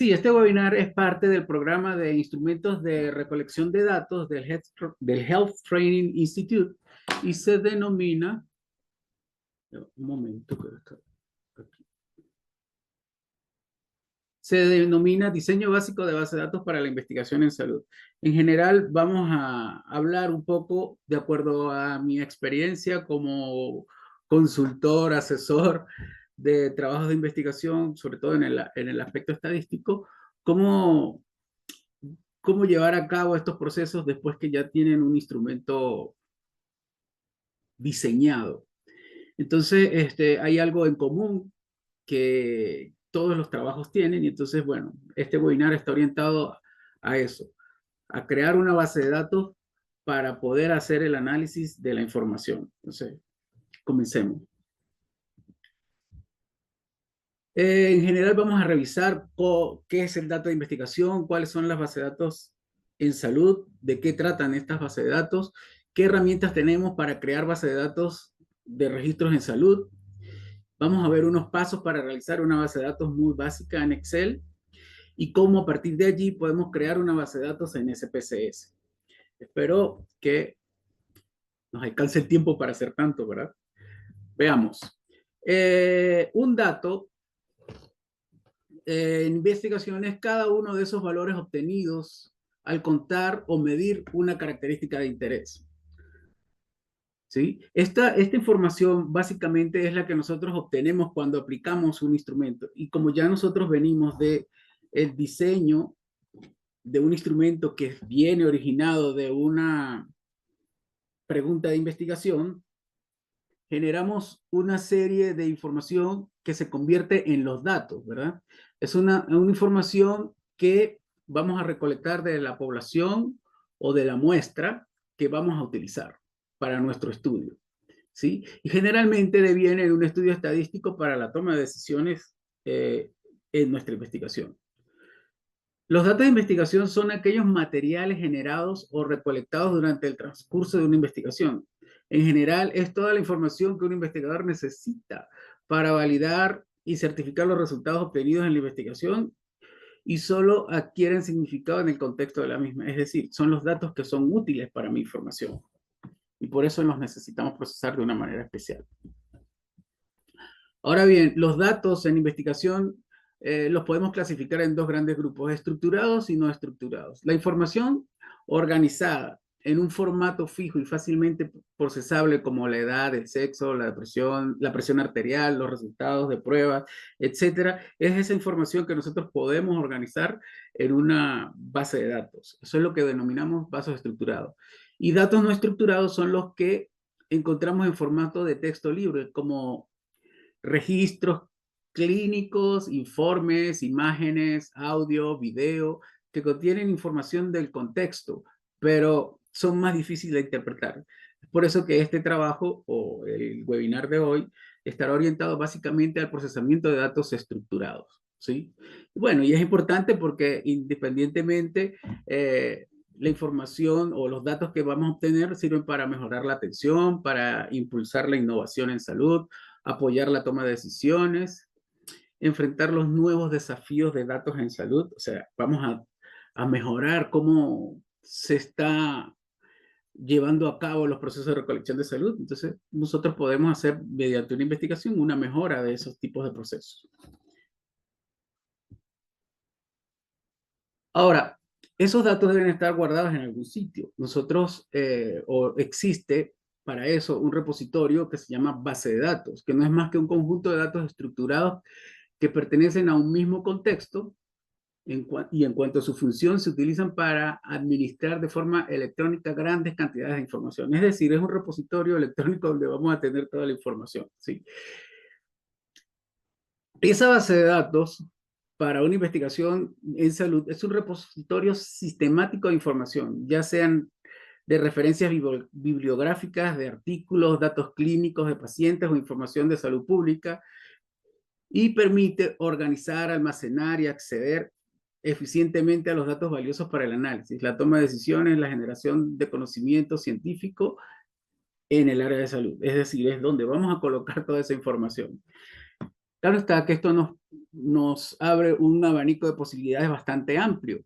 Sí, este webinar es parte del programa de instrumentos de recolección de datos del Health Training Institute y se denomina, un momento, se denomina Diseño Básico de Base de Datos para la Investigación en Salud. En general, vamos a hablar un poco de acuerdo a mi experiencia como consultor, asesor de trabajos de investigación, sobre todo en el aspecto estadístico, cómo llevar a cabo estos procesos después que ya tienen un instrumento diseñado. Entonces, hay algo en común que todos los trabajos tienen y entonces, bueno, este webinar está orientado a eso, a crear una base de datos para poder hacer el análisis de la información. Entonces, comencemos. En general vamos a revisar qué es el dato de investigación, cuáles son las bases de datos en salud, de qué tratan estas bases de datos, qué herramientas tenemos para crear bases de datos de registros en salud. Vamos a ver unos pasos para realizar una base de datos muy básica en Excel y cómo a partir de allí podemos crear una base de datos en SPSS. Espero que nos alcance el tiempo para hacer tanto, ¿verdad? Veamos. Un dato en investigación es cada uno de esos valores obtenidos al contar o medir una característica de interés. ¿Sí? Esta información básicamente es la que nosotros obtenemos cuando aplicamos un instrumento. Y como ya nosotros venimos de el diseño de un instrumento que viene originado de una pregunta de investigación, generamos una serie de información que se convierte en los datos, ¿verdad? Es una información que vamos a recolectar de la población o de la muestra que vamos a utilizar para nuestro estudio, ¿sí? Y generalmente deviene de un estudio estadístico para la toma de decisiones en nuestra investigación. Los datos de investigación son aquellos materiales generados o recolectados durante el transcurso de una investigación. En general, es toda la información que un investigador necesita para validar y certificar los resultados obtenidos en la investigación y solo adquieren significado en el contexto de la misma. Es decir, son los datos que son útiles para mi información y por eso los necesitamos procesar de una manera especial. Ahora bien, los datos en investigación los podemos clasificar en dos grandes grupos, estructurados y no estructurados. La información organizada en un formato fijo y fácilmente procesable como la edad, el sexo, la presión arterial, los resultados de pruebas, etcétera, es esa información que nosotros podemos organizar en una base de datos. Eso es lo que denominamos bases estructurados. Y datos no estructurados son los que encontramos en formato de texto libre, como registros clínicos, informes, imágenes, audio, video, que contienen información del contexto, pero son más difíciles de interpretar. Es por eso que este trabajo o el webinar de hoy estará orientado básicamente al procesamiento de datos estructurados, ¿sí? Bueno, y es importante porque independientemente la información o los datos que vamos a obtener sirven para mejorar la atención, para impulsar la innovación en salud, apoyar la toma de decisiones, enfrentar los nuevos desafíos de datos en salud. O sea, vamos a mejorar cómo se está llevando a cabo los procesos de recolección de salud. Entonces, nosotros podemos hacer, mediante una investigación, una mejora de esos tipos de procesos. Ahora, esos datos deben estar guardados en algún sitio. Nosotros, o existe para eso un repositorio que se llama base de datos, que no es más que un conjunto de datos estructurados que pertenecen a un mismo contexto y en cuanto a su función se utilizan para administrar de forma electrónica grandes cantidades de información. Es decir, es un repositorio electrónico donde vamos a tener toda la información, ¿sí? Esa base de datos para una investigación en salud es un repositorio sistemático de información, ya sean de referencias bibliográficas, de artículos, datos clínicos de pacientes o información de salud pública, y permite organizar, almacenar y acceder eficientemente a los datos valiosos para el análisis, la toma de decisiones, la generación de conocimiento científico en el área de salud. Es decir, es donde vamos a colocar toda esa información. Claro está que esto nos nos abre un abanico de posibilidades bastante amplio.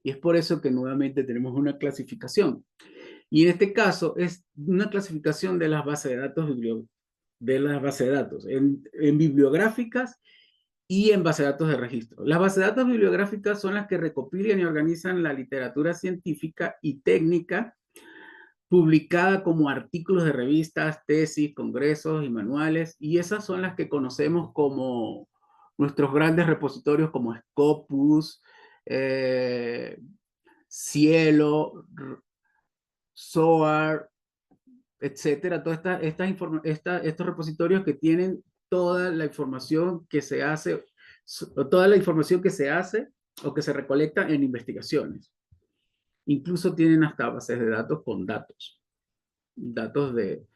Y es por eso que nuevamente tenemos una clasificación. Y en este caso es una clasificación de las bases de datos, en bibliográficas y en bases de datos de registro. Las bases de datos bibliográficas son las que recopilan y organizan la literatura científica y técnica publicada como artículos de revistas, tesis, congresos y manuales, y esas son las que conocemos como nuestros grandes repositorios como Scopus, eh, Cielo, SOAR, etcétera, todas estos repositorios que tienen toda la información que se hace, toda la información que se hace o que se recolecta en investigaciones. Incluso tienen hasta bases de datos con datos de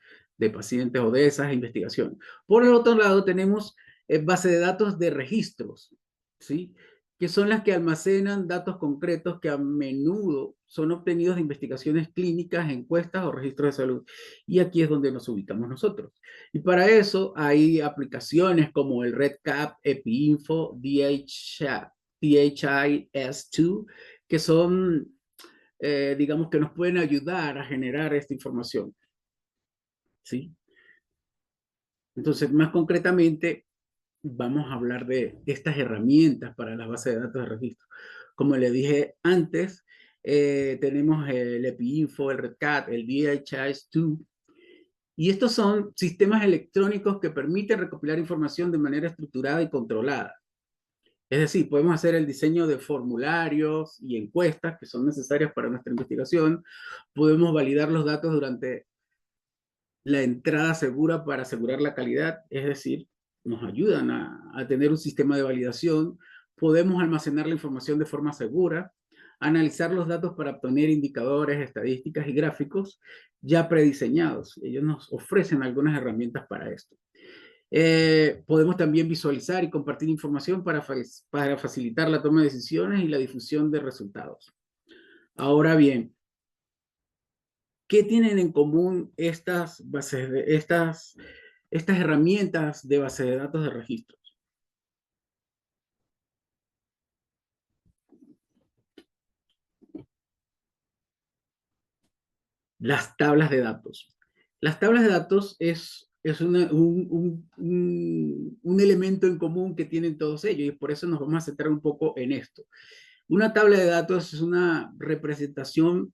pacientes o de esas investigaciones. Por el otro lado, tenemos bases de datos de registros, ¿sí? Que son las que almacenan datos concretos que a menudo son obtenidos de investigaciones clínicas, encuestas o registros de salud. Y aquí es donde nos ubicamos nosotros. Y para eso hay aplicaciones como el REDCap, EpiInfo, DHIS2, que son digamos que nos pueden ayudar a generar esta información, ¿sí? Entonces, más concretamente, vamos a hablar de estas herramientas para las bases de datos de registro. Como le dije antes, tenemos el EpiInfo, el REDCat, el DHIS2, y estos son sistemas electrónicos que permiten recopilar información de manera estructurada y controlada. Es decir, podemos hacer el diseño de formularios y encuestas que son necesarias para nuestra investigación. Podemos validar los datos durante la entrada segura para asegurar la calidad, es decir, nos ayudan a tener un sistema de validación. Podemos almacenar la información de forma segura, analizar los datos para obtener indicadores, estadísticas y gráficos ya prediseñados. Ellos nos ofrecen algunas herramientas para esto. Podemos también visualizar y compartir información para facilitar la toma de decisiones y la difusión de resultados. Ahora bien, ¿qué tienen en común estas herramientas de base de datos de registros? Las tablas de datos. Las tablas de datos es un elemento en común que tienen todos ellos y por eso nos vamos a centrar un poco en esto. Una tabla de datos es una representación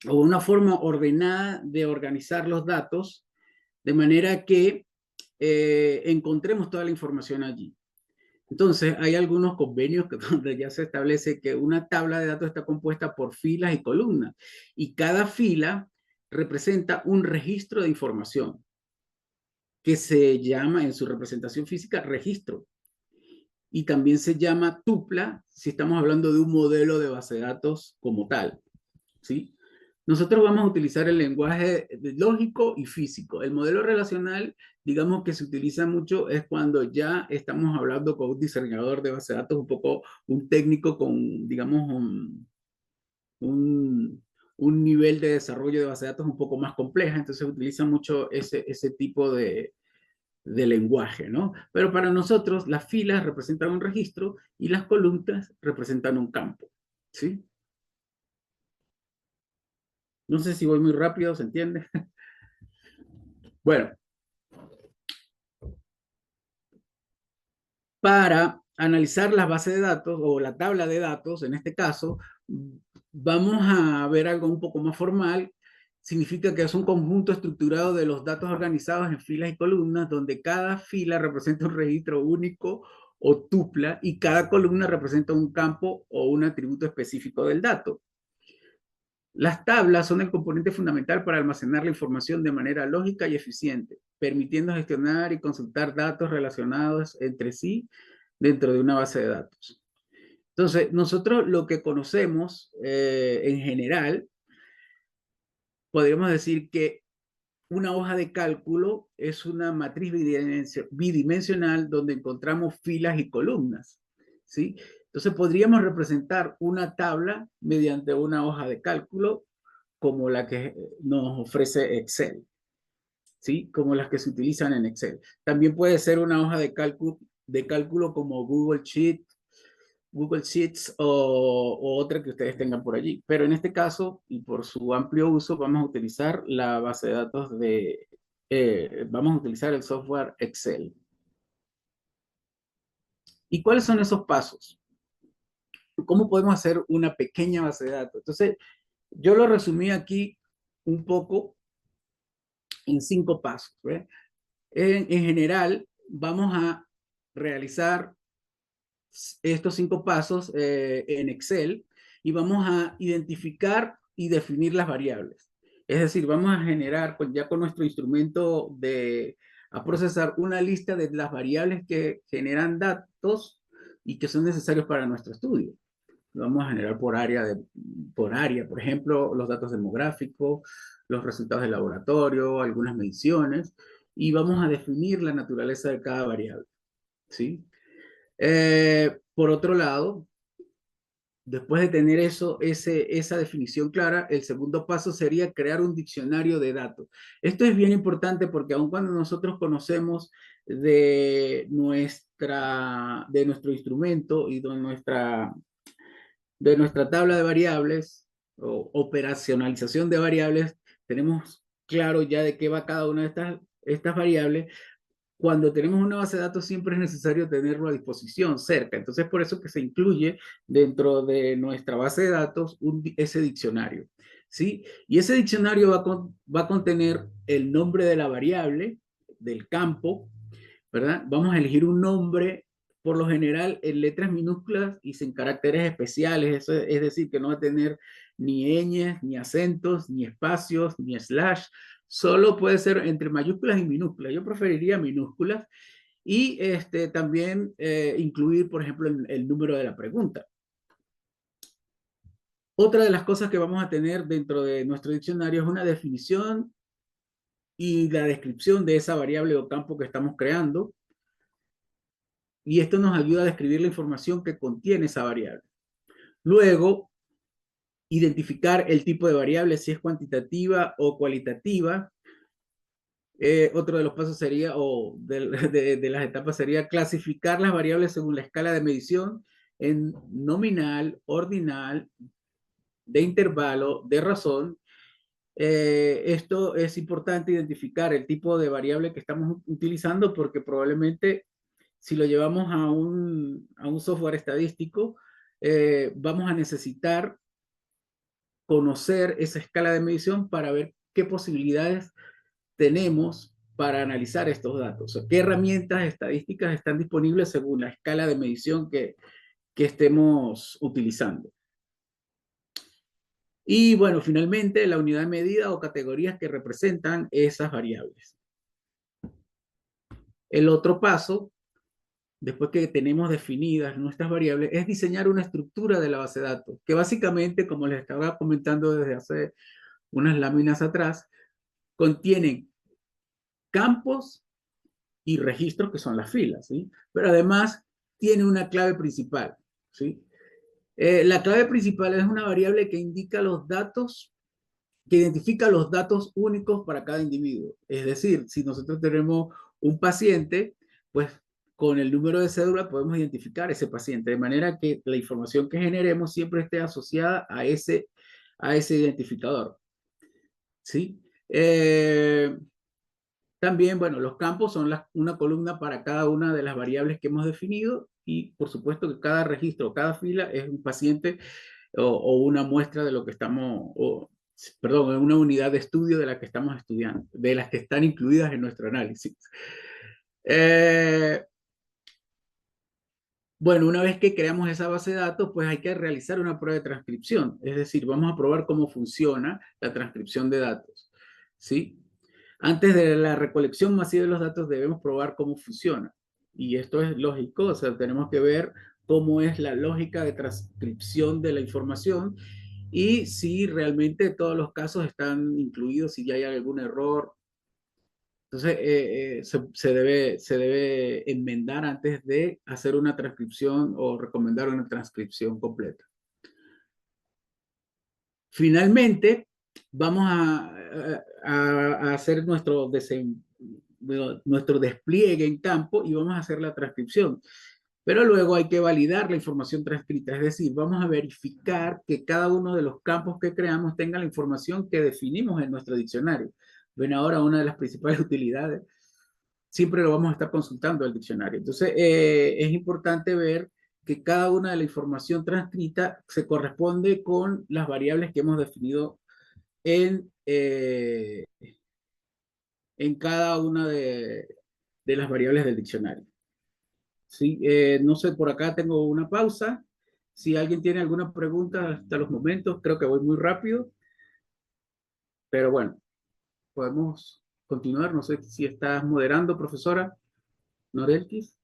o una forma ordenada de organizar los datos de manera que encontremos toda la información allí. Entonces, hay algunos convenios donde ya se establece que una tabla de datos está compuesta por filas y columnas, y cada fila representa un registro de información, que se llama en su representación física registro, y también se llama tupla si estamos hablando de un modelo de base de datos como tal, ¿sí? Nosotros vamos a utilizar el lenguaje lógico y físico. El modelo relacional, digamos que se utiliza mucho, es cuando ya estamos hablando con un diseñador de base de datos, un poco un técnico con, digamos, un nivel de desarrollo de base de datos un poco más compleja, entonces utiliza mucho ese tipo de lenguaje, ¿no? Pero para nosotros las filas representan un registro y las columnas representan un campo, ¿sí? No sé si voy muy rápido, ¿se entiende? Bueno, para analizar las bases de datos o la tabla de datos, en este caso, vamos a ver algo un poco más formal. Significa que es un conjunto estructurado de los datos organizados en filas y columnas, donde cada fila representa un registro único o tupla y cada columna representa un campo o un atributo específico del dato. Las tablas son el componente fundamental para almacenar la información de manera lógica y eficiente, permitiendo gestionar y consultar datos relacionados entre sí dentro de una base de datos. Entonces, nosotros lo que conocemos en general, podríamos decir que una hoja de cálculo es una matriz bidimensional donde encontramos filas y columnas, ¿sí? Entonces, podríamos representar una tabla mediante una hoja de cálculo como la que nos ofrece Excel, ¿sí? Como las que se utilizan en Excel. También puede ser una hoja de cálculo de cálculo como Google Sheets o otra que ustedes tengan por allí. Pero en este caso, y por su amplio uso, vamos a utilizar la base de datos vamos a utilizar el software Excel. ¿Y cuáles son esos pasos? ¿Cómo podemos hacer una pequeña base de datos? Entonces, yo lo resumí aquí un poco en 5 pasos. ¿Ve? En general, vamos a realizar estos 5 pasos en Excel y vamos a identificar y definir las variables. Es decir, vamos a generar ya con nuestro instrumento a procesar una lista de las variables que generan datos y que son necesarios para nuestro estudio. Lo vamos a generar por área, por ejemplo, los datos demográficos, los resultados del laboratorio, algunas mediciones, y vamos a definir la naturaleza de cada variable, ¿sí? Por otro lado, después de tener esa definición clara, el segundo paso sería crear un diccionario de datos. Esto es bien importante porque aun cuando nosotros conocemos de nuestro instrumento y de nuestra tabla de variables o operacionalización de variables, tenemos claro ya de qué va cada una de estas variables. Cuando tenemos una base de datos siempre es necesario tenerlo a disposición cerca. Entonces, por eso que se incluye dentro de nuestra base de datos ese diccionario, ¿sí? Y ese diccionario va a contener el nombre de la variable, del campo, ¿verdad? Vamos a elegir un nombre, por lo general, en letras minúsculas y sin caracteres especiales. Eso es decir, que no va a tener ni ñes, ni acentos, ni espacios, ni slash. Solo puede ser entre mayúsculas y minúsculas. Yo preferiría minúsculas. Y también incluir, por ejemplo, el número de la pregunta. Otra de las cosas que vamos a tener dentro de nuestro diccionario es una definición y la descripción de esa variable o campo que estamos creando. Y esto nos ayuda a describir la información que contiene esa variable. Luego, identificar el tipo de variable, si es cuantitativa o cualitativa. Otro de los pasos sería, o de las etapas sería clasificar las variables según la escala de medición en nominal, ordinal, de intervalo, de razón. Esto es importante identificar el tipo de variable que estamos utilizando porque probablemente si lo llevamos a un software estadístico, vamos a necesitar conocer esa escala de medición para ver qué posibilidades tenemos para analizar estos datos. O sea, qué herramientas estadísticas están disponibles según la escala de medición que estemos utilizando. Y bueno, finalmente, la unidad de medida o categorías que representan esas variables. El otro paso, después que tenemos definidas nuestras variables, es diseñar una estructura de la base de datos, que básicamente, como les estaba comentando desde hace unas láminas atrás, contienen campos y registros que son las filas, ¿sí? Pero además tiene una clave principal, ¿sí? La clave principal es una variable que indica los datos, que identifica los datos únicos para cada individuo. Es decir, si nosotros tenemos un paciente, pues con el número de cédula podemos identificar ese paciente, de manera que la información que generemos siempre esté asociada a ese identificador, ¿sí? También, bueno, los campos son una columna para cada una de las variables que hemos definido y por supuesto que cada registro, cada fila es un paciente o una muestra de lo que estamos, perdón, una unidad de estudio de la que estamos estudiando, de las que están incluidas en nuestro análisis. Bueno, una vez que creamos esa base de datos, pues hay que realizar una prueba de transcripción. Es decir, vamos a probar cómo funciona la transcripción de datos, ¿sí? Antes de la recolección masiva de los datos debemos probar cómo funciona. Y esto es lógico, o sea, tenemos que ver cómo es la lógica de transcripción de la información y si realmente todos los casos están incluidos, si ya hay algún error. Entonces, se debe enmendar antes de hacer una transcripción o recomendar una transcripción completa. Finalmente, vamos a hacer nuestro despliegue en campo y vamos a hacer la transcripción. Pero luego hay que validar la información transcrita, es decir, vamos a verificar que cada uno de los campos que creamos tenga la información que definimos en nuestro diccionario. Ven ahora una de las principales utilidades, siempre lo vamos a estar consultando el diccionario. Entonces, es importante ver que cada una de la información transcrita se corresponde con las variables que hemos definido en cada una de las variables del diccionario. Sí, no sé, por acá tengo una pausa. Si alguien tiene alguna pregunta hasta los momentos, creo que voy muy rápido, pero bueno, podemos continuar. No sé si estás moderando, profesora Norelkis.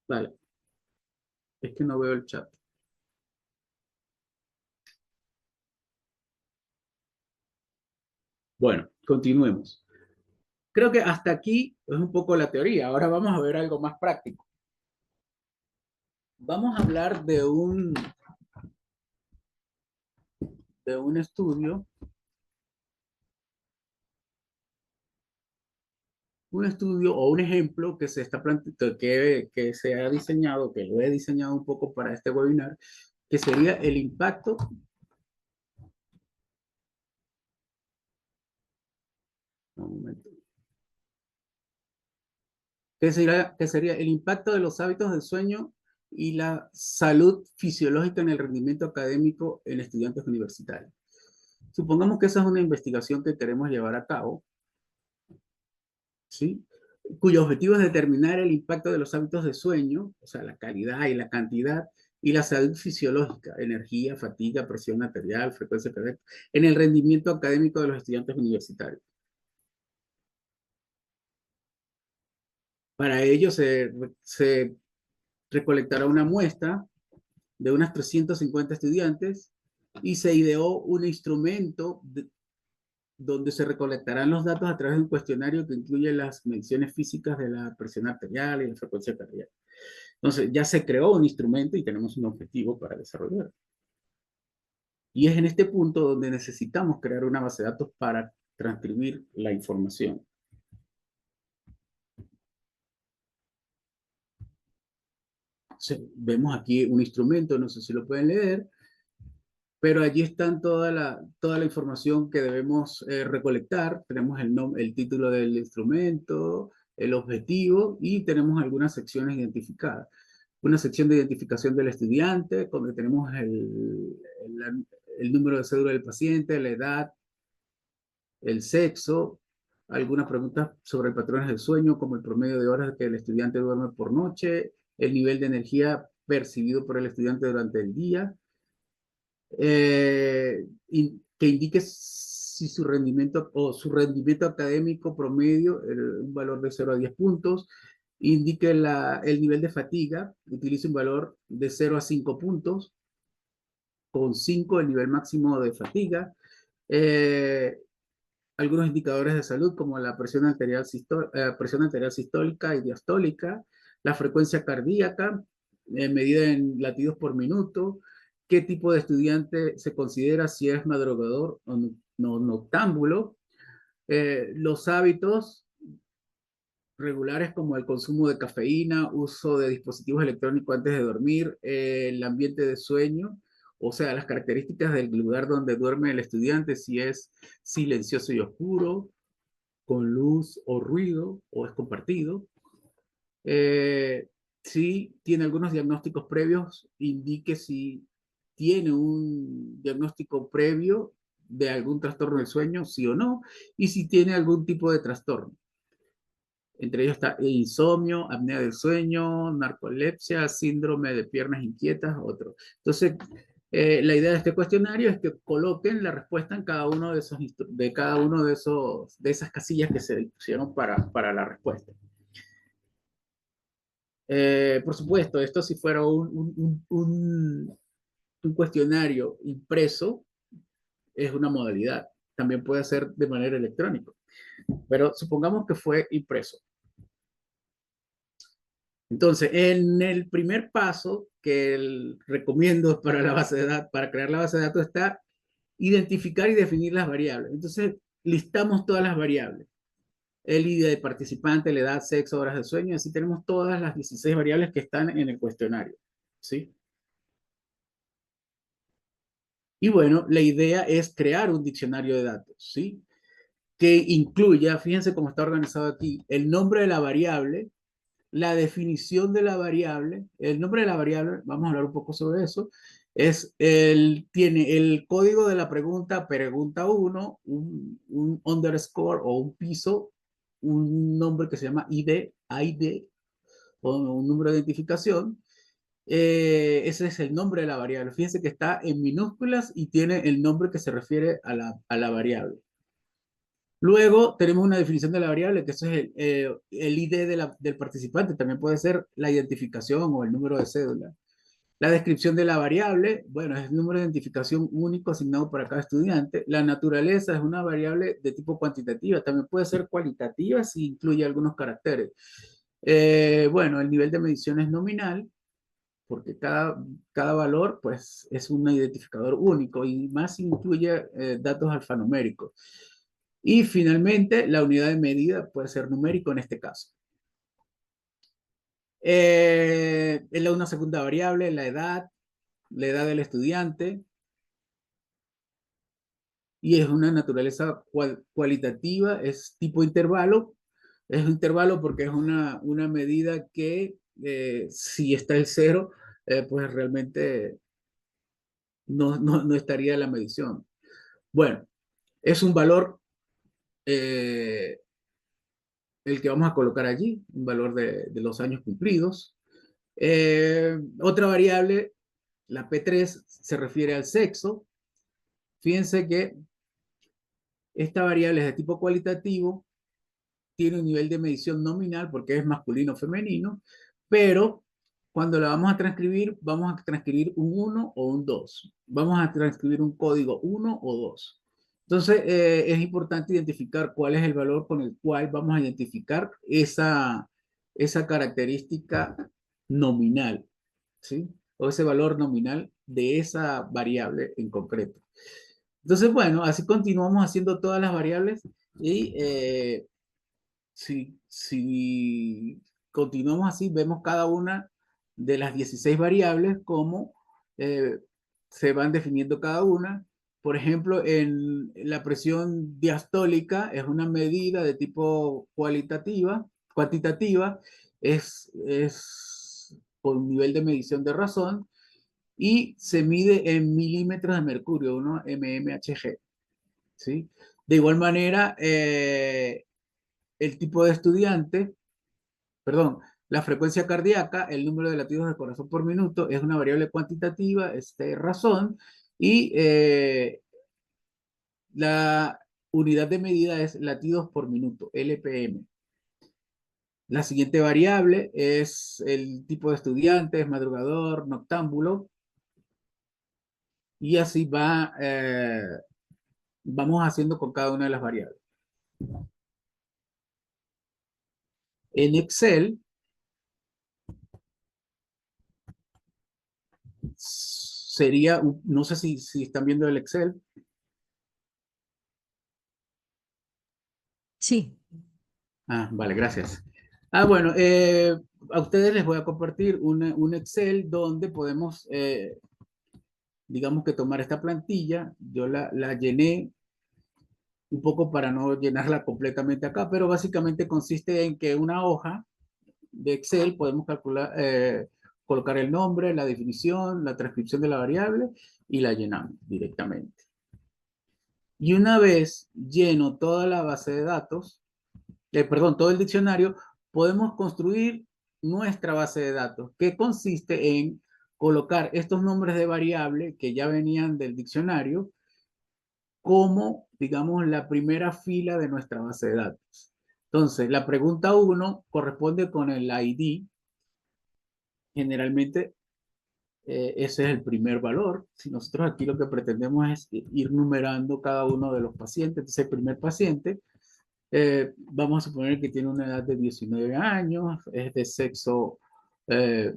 Vale, es que no veo el chat. Bueno, continuemos. Creo que hasta aquí es un poco la teoría. Ahora vamos a ver algo más práctico. Vamos a hablar de un estudio, o un ejemplo que se está que se ha diseñado, que lo he diseñado un poco para este webinar, que sería el impacto. Un momento. Que sería el impacto de los hábitos del sueño y la salud fisiológica en el rendimiento académico en estudiantes universitarios. Supongamos que esa es una investigación que queremos llevar a cabo, ¿sí? Cuyo objetivo es determinar el impacto de los hábitos de sueño, o sea, la calidad y la cantidad, y la salud fisiológica, energía, fatiga, presión arterial, frecuencia cardíaca, en el rendimiento académico de los estudiantes universitarios. Para ello se recolectará una muestra de unas 350 estudiantes y se ideó un instrumento donde se recolectarán los datos a través de un cuestionario que incluye las mediciones físicas de la presión arterial y la frecuencia cardíaca. Entonces, ya se creó un instrumento y tenemos un objetivo para desarrollar. Y es en este punto donde necesitamos crear una base de datos para transcribir la información. Vemos aquí un instrumento, no sé si lo pueden leer, pero allí están toda la información que debemos recolectar. Tenemos el título del instrumento, el objetivo y tenemos algunas secciones identificadas. Una sección de identificación del estudiante, donde tenemos el número de cédula del paciente, la edad, el sexo, algunas preguntas sobre patrones del sueño, como el promedio de horas que el estudiante duerme por noche, el nivel de energía percibido por el estudiante durante el día, que indique si su rendimiento académico promedio, un valor de 0 a 10 puntos, indique el nivel de fatiga, utilice un valor de 0 a 5 puntos, con 5 el nivel máximo de fatiga, algunos indicadores de salud como la presión arterial sistólica y diastólica, la frecuencia cardíaca, medida en latidos por minuto, qué tipo de estudiante se considera, si es madrugador o noctámbulo, los hábitos regulares como el consumo de cafeína, uso de dispositivos electrónicos antes de dormir, el ambiente de sueño, o sea, las características del lugar donde duerme el estudiante, si es silencioso y oscuro, con luz o ruido, o es compartido. Si tiene algunos diagnósticos previos, indique si tiene un diagnóstico previo de algún trastorno del sueño, sí o no, y si tiene algún tipo de trastorno. Entre ellos está insomnio, apnea del sueño, narcolepsia, síndrome de piernas inquietas, otros. Entonces, la idea de este cuestionario es que coloquen la respuesta en cada uno de esas casillas que se pusieron para la respuesta. Por supuesto, esto si fuera un cuestionario impreso, es una modalidad. También puede ser de manera electrónica. Pero supongamos que fue impreso. Entonces, en el primer paso que recomiendo para la base de datos, para crear la base de datos, está identificar y definir las variables. Entonces, listamos todas las variables. el ID del participante, la edad, sexo, horas de sueño, así tenemos todas las 16 variables que están en el cuestionario, ¿sí? Y bueno, la idea es crear un diccionario de datos, ¿sí? Que incluya, fíjense cómo está organizado aquí, el nombre de la variable, la definición de la variable, el nombre de la variable, vamos a hablar un poco sobre eso, tiene el código de la pregunta, pregunta 1, un underscore o un piso, un nombre que se llama ID, o un número de identificación. Ese es el nombre de la variable. Fíjense que está en minúsculas y tiene el nombre que se refiere a la variable. Luego tenemos una definición de la variable, que eso es el ID del participante. También puede ser la identificación o el número de cédula. La descripción de la variable, bueno, es el número de identificación único asignado para cada estudiante. La naturaleza es una variable de tipo cuantitativa. También puede ser cualitativa si incluye algunos caracteres. Bueno, el nivel de medición es nominal, porque cada valor pues, es un identificador único y más incluye datos alfanuméricos. Y finalmente, la unidad de medida puede ser numérico en este caso. Es una segunda variable, la edad del estudiante, y es una naturaleza cualitativa, es tipo intervalo. Es un intervalo porque es una medida que si está el cero, pues realmente no estaría la medición. Bueno, es un valor eh, el que vamos a colocar allí, un valor de los años cumplidos. Otra variable, la P3, se refiere al sexo. Fíjense que esta variable es de tipo cualitativo, tiene un nivel de medición nominal porque es masculino o femenino, pero cuando la vamos a transcribir un 1 o un 2. Vamos a transcribir un código 1 o 2. Entonces, es importante identificar cuál es el valor con el cual vamos a identificar esa característica nominal, ¿sí? O ese valor nominal de esa variable en concreto. Entonces, bueno, así continuamos haciendo todas las variables y si continuamos así, vemos cada una de las 16 variables, cómo eh, se van definiendo cada una. Por ejemplo, en la presión diastólica es una medida de tipo cuantitativa, es con nivel de medición de razón y se mide en milímetros de mercurio, ¿no? mmHg, ¿sí? De igual manera, el tipo de estudiante, perdón, la frecuencia cardíaca, el número de latidos de corazón por minuto, es una variable cuantitativa, es de razón, y la unidad de medida es latidos por minuto, LPM. La siguiente variable es el tipo de estudiante, es madrugador, noctámbulo, y así vamos haciendo con cada una de las variables. En Excel sería, no sé si están viendo el Excel. Sí. Ah, vale, gracias. Bueno, a ustedes les voy a compartir un Excel donde podemos, digamos que tomar esta plantilla. Yo la llené un poco para no llenarla completamente acá, pero básicamente consiste en que una hoja de Excel podemos colocar el nombre, la definición, la transcripción de la variable y la llenamos directamente. Y una vez lleno toda la base de datos, perdón, todo el diccionario, podemos construir nuestra base de datos, que consiste en colocar estos nombres de variable que ya venían del diccionario como, digamos, la primera fila de nuestra base de datos. Entonces, la pregunta 1 corresponde con el ID. Generalmente, ese es el primer valor. Si nosotros aquí lo que pretendemos es ir numerando cada uno de los pacientes, entonces el primer paciente, vamos a suponer que tiene una edad de 19 años, es de sexo eh,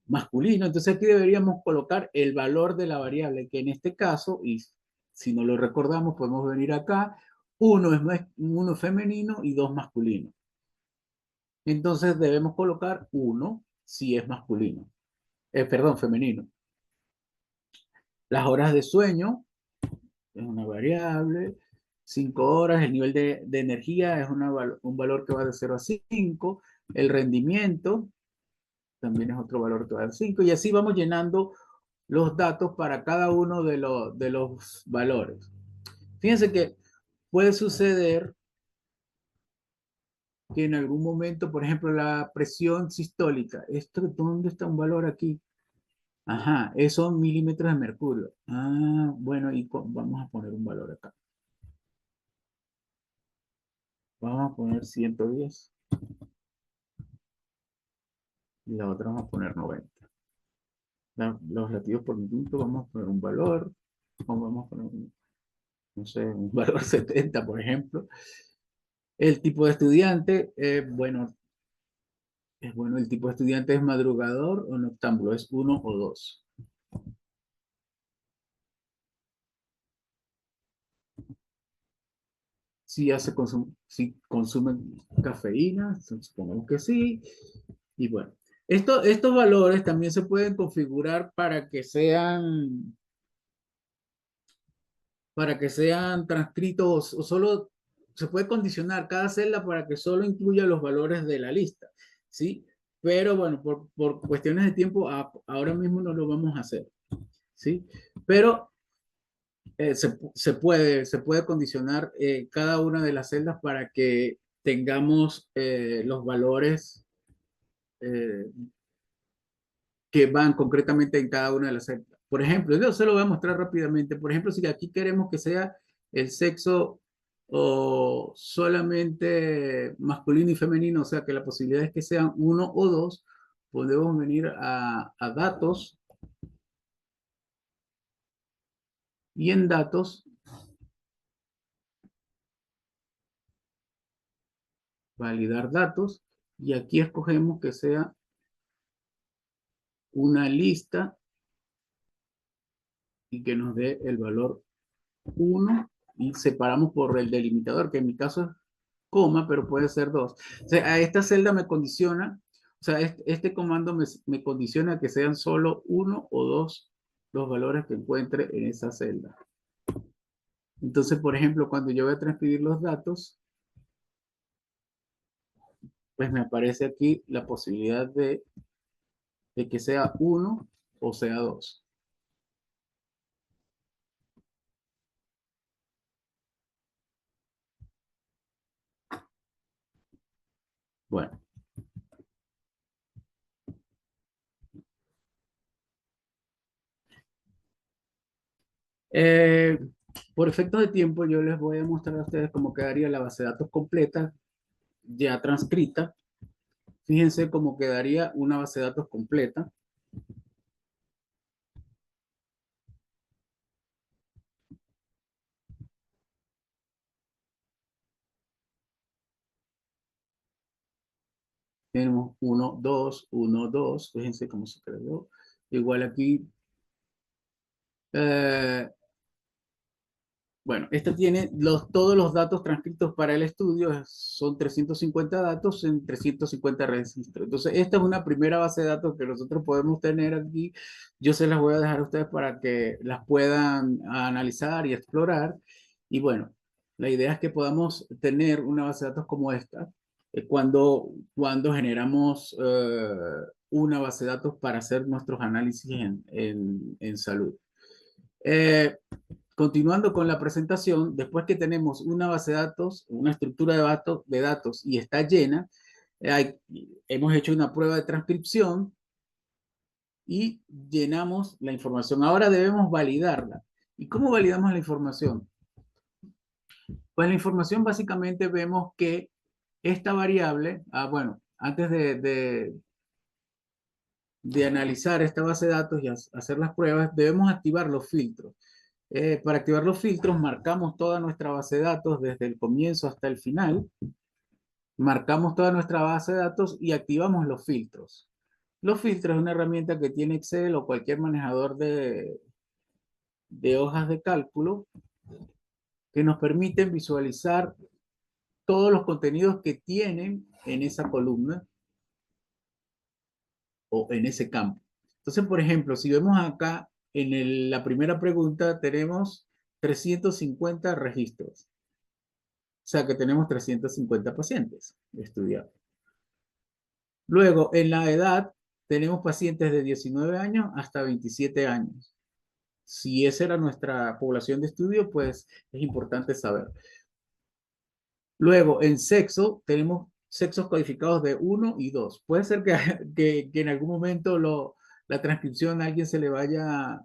masculino, entonces aquí deberíamos colocar el valor de la variable, que en este caso, y si no lo recordamos, podemos venir acá, uno femenino y dos masculinos. Entonces debemos colocar uno si es masculino, perdón, femenino. Las horas de sueño es una variable. 5 horas, el nivel de energía es un valor que va de 0 a 5. El rendimiento también es otro valor que va de 5. Y así vamos llenando los datos para cada uno de los valores. Fíjense que puede suceder que en algún momento, por ejemplo, la presión sistólica, ¿dónde está un valor aquí? Ajá, eso son milímetros de mercurio. Ah, bueno, y vamos a poner un valor acá. Vamos a poner 110 y la otra vamos a poner 90. Los latidos por minuto vamos a poner un valor, vamos a poner, no sé, un valor 70, por ejemplo. El tipo de estudiante, bueno, el tipo de estudiante es madrugador o noctámbulo, es uno o dos. Si consumen cafeína, supongamos que sí. Y bueno, estos valores también se pueden configurar para que sean transcritos o solo se puede condicionar cada celda para que solo incluya los valores de la lista, ¿sí? Pero bueno, por cuestiones de tiempo, ahora mismo no lo vamos a hacer, ¿sí? Pero se puede condicionar cada una de las celdas para que tengamos los valores eh, que van concretamente en cada una de las celdas. Por ejemplo, yo se lo voy a mostrar rápidamente. Por ejemplo, si aquí queremos que sea el sexo o solamente masculino y femenino, o sea que la posibilidad es que sean uno o dos, podemos venir a datos y en datos validar datos y aquí escogemos que sea una lista y que nos dé el valor uno y separamos por el delimitador, que en mi caso es coma, pero puede ser dos. O sea, a esta celda me condiciona, o sea, este comando me condiciona que sean solo uno o dos los valores que encuentre en esa celda. Entonces, por ejemplo, cuando yo voy a transcribir los datos, pues me aparece aquí la posibilidad de que sea uno o sea dos. Bueno, eh, por efectos de tiempo, yo les voy a mostrar a ustedes cómo quedaría la base de datos completa, ya transcrita. Fíjense cómo quedaría una base de datos completa. Tenemos uno, dos. Fíjense cómo se creó. Igual aquí, eh, bueno, esta tiene todos los datos transcritos para el estudio, son 350 datos en 350 registros. Entonces, esta es una primera base de datos que nosotros podemos tener aquí. Yo se las voy a dejar a ustedes para que las puedan analizar y explorar. Y bueno, la idea es que podamos tener una base de datos como esta cuando generamos una base de datos para hacer nuestros análisis en salud. Eh, Continuando con la presentación, después que tenemos una base de datos, una estructura de datos y está llena, hemos hecho una prueba de transcripción y llenamos la información. Ahora debemos validarla. ¿Y cómo validamos la información? Pues la información básicamente vemos que esta variable, bueno, antes de analizar esta base de datos y hacer las pruebas, debemos activar los filtros. Para activar los filtros, marcamos toda nuestra base de datos desde el comienzo hasta el final. Marcamos toda nuestra base de datos y activamos los filtros. Los filtros es una herramienta que tiene Excel o cualquier manejador de hojas de cálculo que nos permiten visualizar todos los contenidos que tienen en esa columna o en ese campo. Entonces, por ejemplo, si vemos acá en la primera pregunta, tenemos 350 registros. O sea que tenemos 350 pacientes estudiados. Luego, en la edad, tenemos pacientes de 19 años hasta 27 años. Si esa era nuestra población de estudio, pues es importante saber. Luego, en sexo, tenemos sexos codificados de 1 y 2. Puede ser que en algún momento la transcripción a alguien se le vaya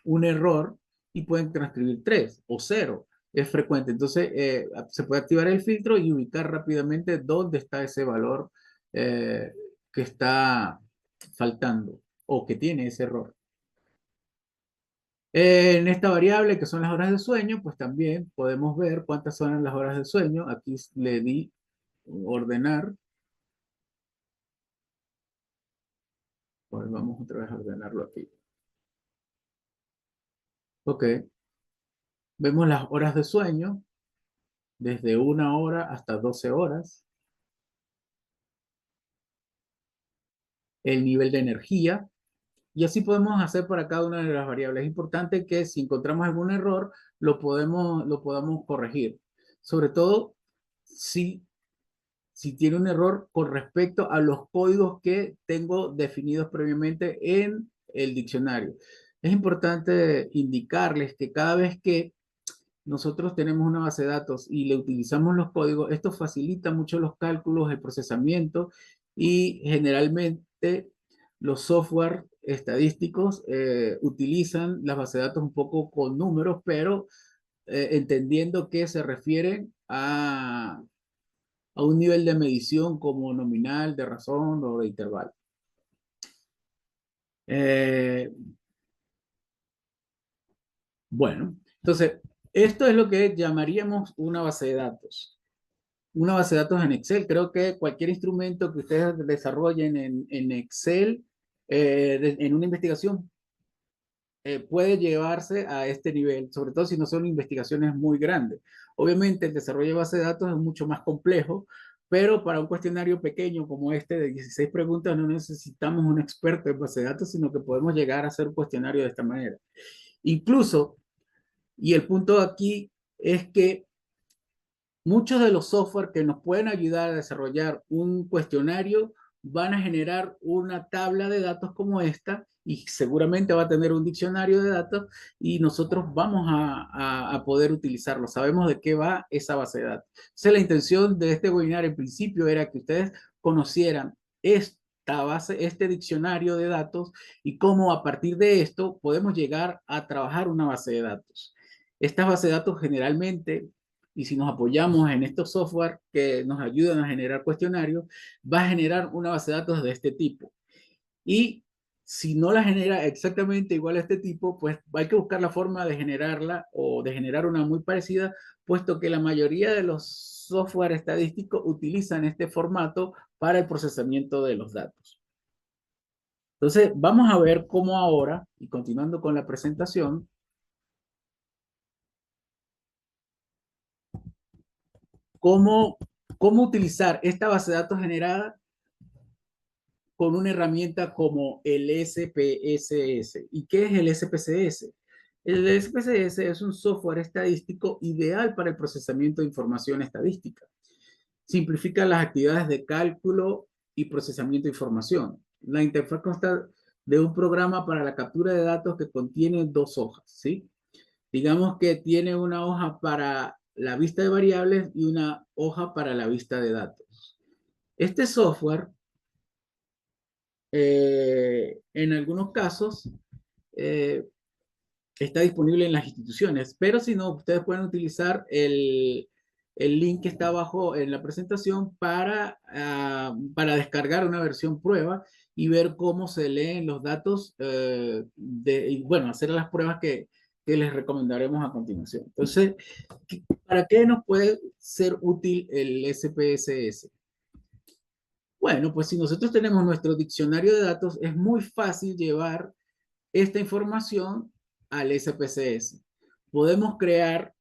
un error y pueden transcribir 3 o 0. Es frecuente. Entonces, se puede activar el filtro y ubicar rápidamente dónde está ese valor eh, que está faltando o que tiene ese error. En esta variable que son las horas de sueño, pues también podemos ver cuántas son las horas de sueño. Aquí le di ordenar. Pues vamos otra vez a ordenarlo aquí. Ok. Vemos las horas de sueño, desde 1 hora hasta 12 horas. El nivel de energía. Y así podemos hacer para cada una de las variables. Es importante que si encontramos algún error, lo podamos corregir. Sobre todo si tiene un error con respecto a los códigos que tengo definidos previamente en el diccionario. Es importante indicarles que cada vez que nosotros tenemos una base de datos y le utilizamos los códigos, esto facilita mucho los cálculos, el procesamiento y generalmente los software estadísticos utilizan las bases de datos un poco con números, pero entendiendo que se refieren a un nivel de medición como nominal, de razón o de intervalo. Bueno, entonces, esto es lo que llamaríamos una base de datos. Una base de datos en Excel. Creo que cualquier instrumento que ustedes desarrollen en Excel, en una investigación, puede llevarse a este nivel, sobre todo si no son investigaciones muy grandes. Obviamente el desarrollo de base de datos es mucho más complejo, pero para un cuestionario pequeño como este de 16 preguntas no necesitamos un experto en base de datos, sino que podemos llegar a hacer un cuestionario de esta manera. Incluso, y el punto aquí es que muchos de los software que nos pueden ayudar a desarrollar un cuestionario van a generar una tabla de datos como esta y seguramente va a tener un diccionario de datos y nosotros vamos a poder utilizarlo. Sabemos de qué va esa base de datos. Entonces, la intención de este webinar en principio era que ustedes conocieran esta base, este diccionario de datos y cómo a partir de esto podemos llegar a trabajar una base de datos. Estas bases de datos generalmente, y si nos apoyamos en estos software que nos ayudan a generar cuestionarios, va a generar una base de datos de este tipo. Y si no la genera exactamente igual a este tipo, pues hay que buscar la forma de generarla o de generar una muy parecida, puesto que la mayoría de los software estadísticos utilizan este formato para el procesamiento de los datos. Entonces, vamos a ver cómo ahora, y continuando con la presentación, cómo utilizar esta base de datos generada con una herramienta como el SPSS. ¿Y qué es el SPSS? El SPSS es un software estadístico ideal para el procesamiento de información estadística. Simplifica las actividades de cálculo y procesamiento de información. La interfaz consta de un programa para la captura de datos que contiene 2 hojas, ¿sí? Digamos que tiene una hoja para la vista de variables y una hoja para la vista de datos. Este software, en algunos casos, está disponible en las instituciones, pero si no, ustedes pueden utilizar el link que está abajo en la presentación para descargar una versión prueba y ver cómo se leen los datos y bueno, hacer las pruebas que les recomendaremos a continuación. Entonces, ¿para qué nos puede ser útil el SPSS? Bueno, pues si nosotros tenemos nuestro diccionario de datos, es muy fácil llevar esta información al SPSS. Podemos crear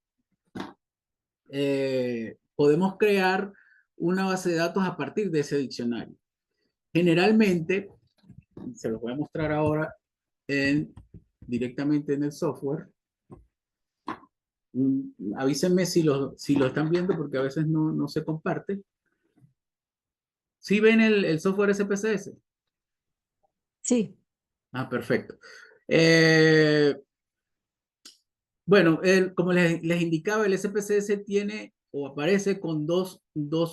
podemos crear una base de datos a partir de ese diccionario. Generalmente, se los voy a mostrar ahora directamente en el software. Avísenme si lo están viendo porque a veces no se comparte. ¿Sí ven el software SPSS? Sí. Ah, perfecto. Bueno, como les indicaba, el SPSS tiene o aparece con dos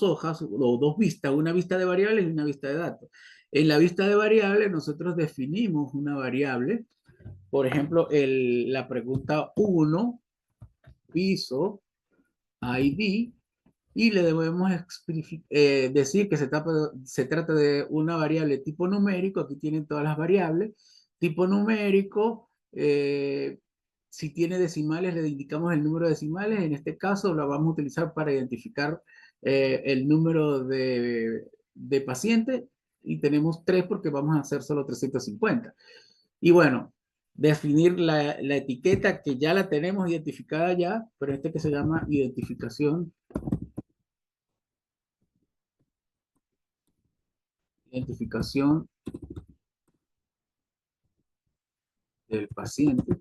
hojas o dos vistas, una vista de variables y una vista de datos. En la vista de variables nosotros definimos una variable, por ejemplo, la pregunta 1, piso, ID, y le debemos decir que se trata de una variable tipo numérico. Aquí tienen todas las variables. Tipo numérico, si tiene decimales, le indicamos el número de decimales. En este caso, lo vamos a utilizar para identificar el número de pacientes. Y tenemos 3 porque vamos a hacer solo 350. Y bueno, definir la etiqueta que ya la tenemos identificada ya, pero que se llama identificación del paciente.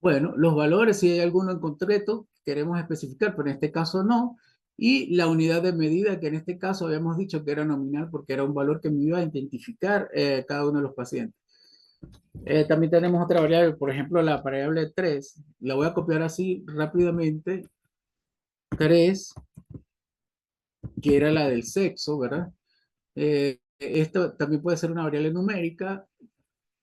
Bueno, los valores, si hay alguno en concreto, queremos especificar, pero en este caso no. Y la unidad de medida, que en este caso habíamos dicho que era nominal, porque era un valor que me iba a identificar cada uno de los pacientes. También tenemos otra variable, por ejemplo, la variable 3. La voy a copiar así rápidamente. 3, que era la del sexo, ¿verdad? Esto también puede ser una variable numérica,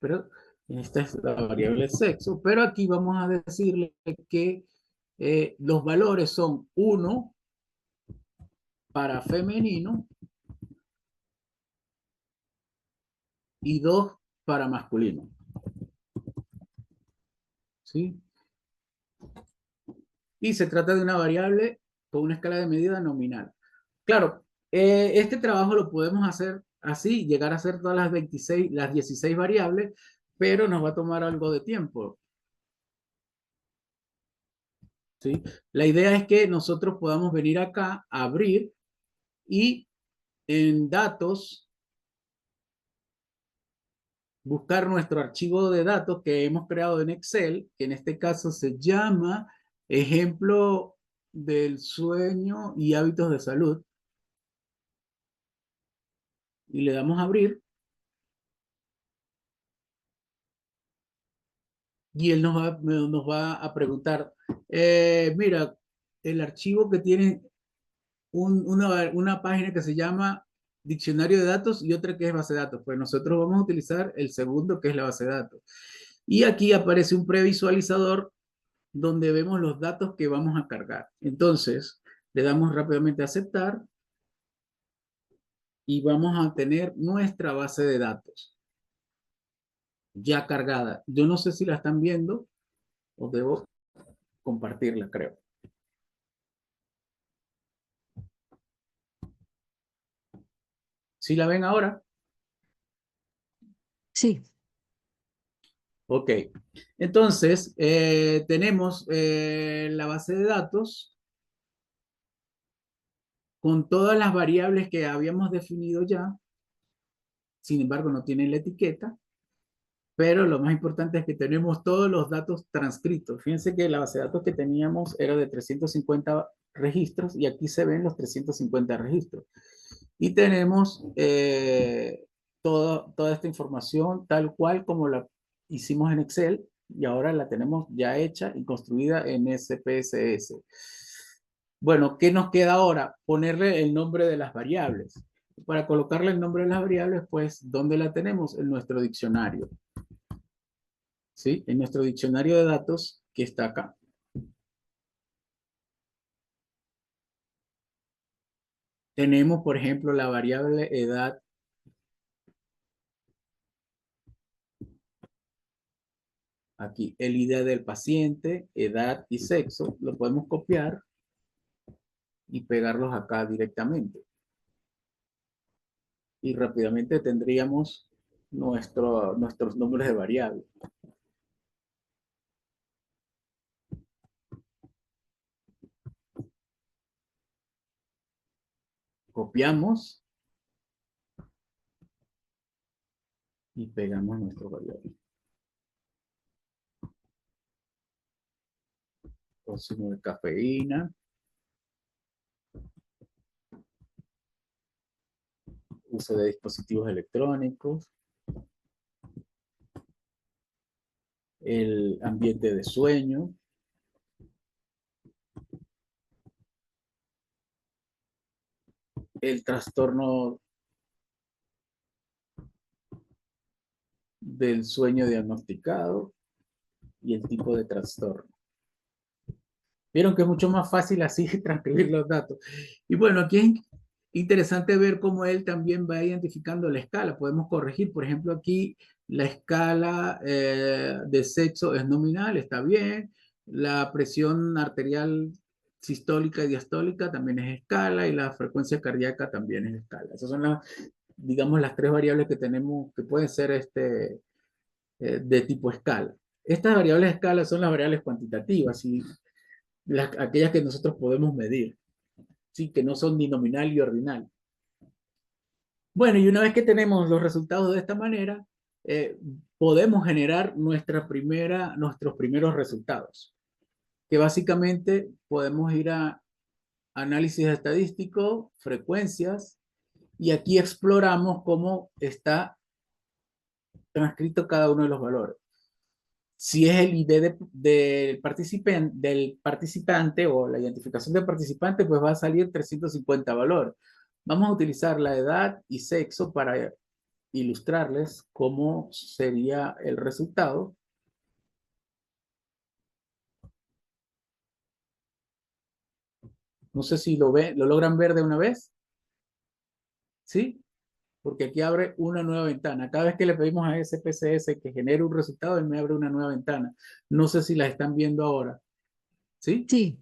pero esta es la variable sexo, pero aquí vamos a decirle que los valores son 1 para femenino y 2 para masculino. ¿Sí? Y se trata de una variable con una escala de medida nominal. Claro, este trabajo lo podemos hacer así, llegar a hacer todas las 16 variables, pero nos va a tomar algo de tiempo. ¿Sí? La idea es que nosotros podamos venir acá, abrir y en datos buscar nuestro archivo de datos que hemos creado en Excel, que en este caso se llama ejemplo del sueño y hábitos de salud. Y le damos a abrir. Y él nos va a preguntar, mira, el archivo que tiene una página que se llama diccionario de datos y otra que es base de datos. Pues nosotros vamos a utilizar el segundo, que es la base de datos. Y aquí aparece un previsualizador donde vemos los datos que vamos a cargar. Entonces, le damos rápidamente a aceptar y vamos a tener nuestra base de datos ya cargada. Yo no sé si la están viendo o debo compartirla, creo. ¿Sí la ven ahora? Sí. Ok. Entonces, tenemos la base de datos con todas las variables que habíamos definido ya. Sin embargo, no tiene la etiqueta. Pero lo más importante es que tenemos todos los datos transcritos. Fíjense que la base de datos que teníamos era de 350 registros y aquí se ven los 350 registros. Y tenemos toda esta información tal cual como la hicimos en Excel y ahora la tenemos ya hecha y construida en SPSS. Bueno, ¿qué nos queda ahora? Ponerle el nombre de las variables. Para colocarle el nombre de las variables, pues, ¿dónde la tenemos? En nuestro diccionario. ¿Sí? En nuestro diccionario de datos que está acá. Tenemos, por ejemplo, la variable edad. Aquí, el ID del paciente, edad y sexo. Lo podemos copiar y pegarlos acá directamente. Y rápidamente tendríamos nuestros nombres de variable. Copiamos y pegamos nuestro variable. Consumo de cafeína. Uso de dispositivos electrónicos. El ambiente de sueño. El trastorno del sueño diagnosticado y el tipo de trastorno. Vieron que es mucho más fácil así transcribir los datos. Y bueno, aquí es interesante ver cómo él también va identificando la escala. Podemos corregir, por ejemplo, aquí la escala de sexo es nominal, está bien. La presión arterial sistólica y diastólica también es escala y la frecuencia cardíaca también es escala. Esas son las, digamos, las tres variables que tenemos que pueden ser de tipo escala. Estas variables de escala son las variables cuantitativas y aquellas que nosotros podemos medir, ¿sí? Que no son ni nominal ni ordinal. Bueno, y una vez que tenemos los resultados de esta manera, podemos generar nuestros primeros resultados, que básicamente podemos ir a análisis estadístico, frecuencias, y aquí exploramos cómo está transcrito cada uno de los valores. Si es el ID del participante o la identificación del participante, pues va a salir 350 valores. Vamos a utilizar la edad y sexo para ilustrarles cómo sería el resultado. No sé si lo logran ver de una vez. ¿Sí? Porque aquí abre una nueva ventana. Cada vez que le pedimos a SPSS que genere un resultado, él me abre una nueva ventana. No sé si la están viendo ahora. ¿Sí? Sí,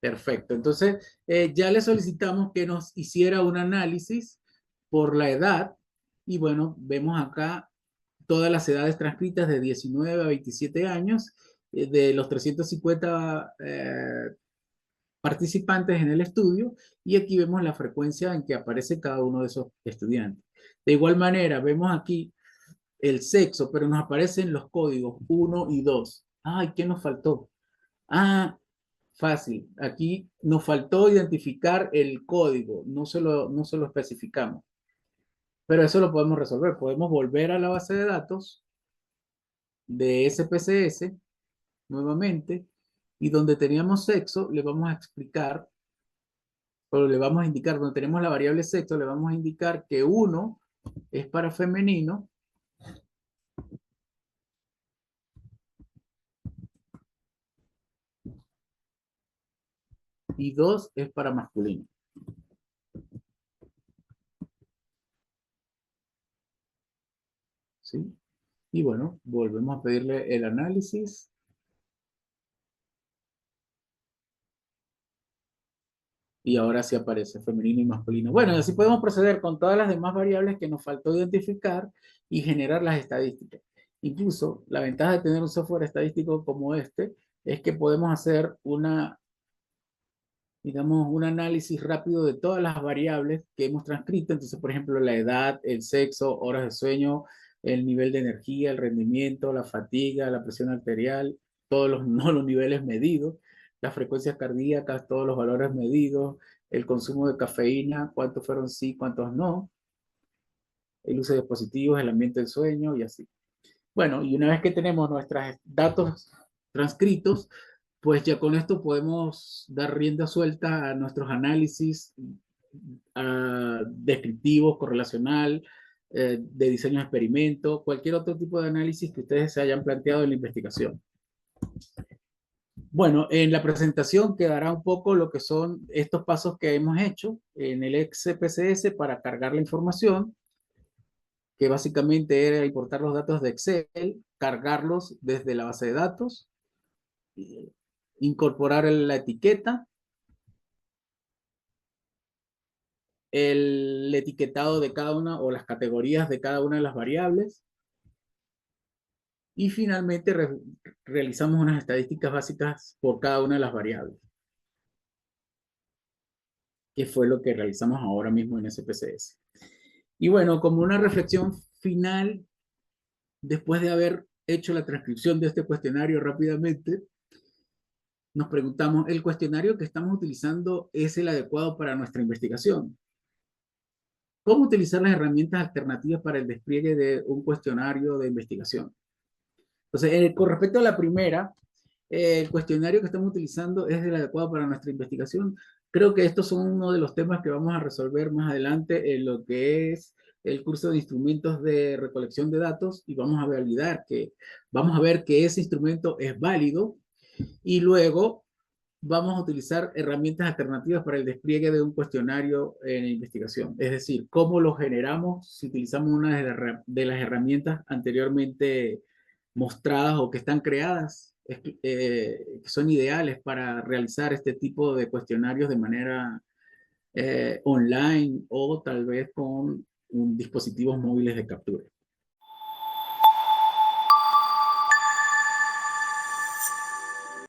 Perfecto. Entonces, ya le solicitamos que nos hiciera un análisis por la edad. Y bueno, vemos acá todas las edades transcritas de 19 a 27 años, de los 350 participantes en el estudio. Y aquí vemos la frecuencia en que aparece cada uno de esos estudiantes. De igual manera, vemos aquí el sexo, pero nos aparecen los códigos 1 y 2. Ay, ¿qué nos faltó? Ah, fácil. Aquí nos faltó identificar el código, no se lo especificamos. Pero eso lo podemos resolver. Podemos volver a la base de datos de SPSS nuevamente y donde teníamos sexo le vamos a explicar, o le vamos a indicar, donde tenemos la variable sexo, le vamos a indicar que 1 es para femenino y 2 es para masculino. ¿Sí? Y bueno, volvemos a pedirle el análisis. Y ahora sí aparece femenino y masculino. Bueno, y así podemos proceder con todas las demás variables que nos faltó identificar y generar las estadísticas. Incluso la ventaja de tener un software estadístico como este es que podemos hacer digamos, un análisis rápido de todas las variables que hemos transcrito. Entonces, por ejemplo, la edad, el sexo, horas de sueño, el nivel de energía, el rendimiento, la fatiga, la presión arterial, todos los, no, los niveles medidos, las frecuencias cardíacas, todos los valores medidos, el consumo de cafeína, cuántos fueron sí, cuántos no, el uso de dispositivos, el ambiente del sueño y así. Bueno, y una vez que tenemos nuestros datos transcritos, pues ya con esto podemos dar rienda suelta a nuestros análisis descriptivos, correlacional, de diseño de experimento, cualquier otro tipo de análisis que ustedes se hayan planteado en la investigación. Bueno, en la presentación quedará un poco lo que son estos pasos que hemos hecho en el XPCS para cargar la información, que básicamente era importar los datos de Excel, cargarlos desde la base de datos, incorporar la etiqueta, el etiquetado de cada una o las categorías de cada una de las variables y finalmente realizamos unas estadísticas básicas por cada una de las variables. que fue lo que realizamos ahora mismo en SPSS. Y bueno, como una reflexión final, después de haber hecho la transcripción de este cuestionario rápidamente, nos preguntamos, ¿el cuestionario que estamos utilizando es el adecuado para nuestra investigación? ¿Cómo utilizar las herramientas alternativas para el despliegue de un cuestionario de investigación? Entonces, con respecto a la primera, el cuestionario que estamos utilizando es el adecuado para nuestra investigación. Creo que estos son uno de los temas que vamos a resolver más adelante en lo que es el curso de instrumentos de recolección de datos y vamos a ver que ese instrumento es válido y luego vamos a utilizar herramientas alternativas para el despliegue de un cuestionario en investigación. Es decir, cómo lo generamos si utilizamos una de las herramientas anteriormente mostradas o que están creadas, que son ideales para realizar este tipo de cuestionarios de manera online o tal vez con dispositivos móviles de captura.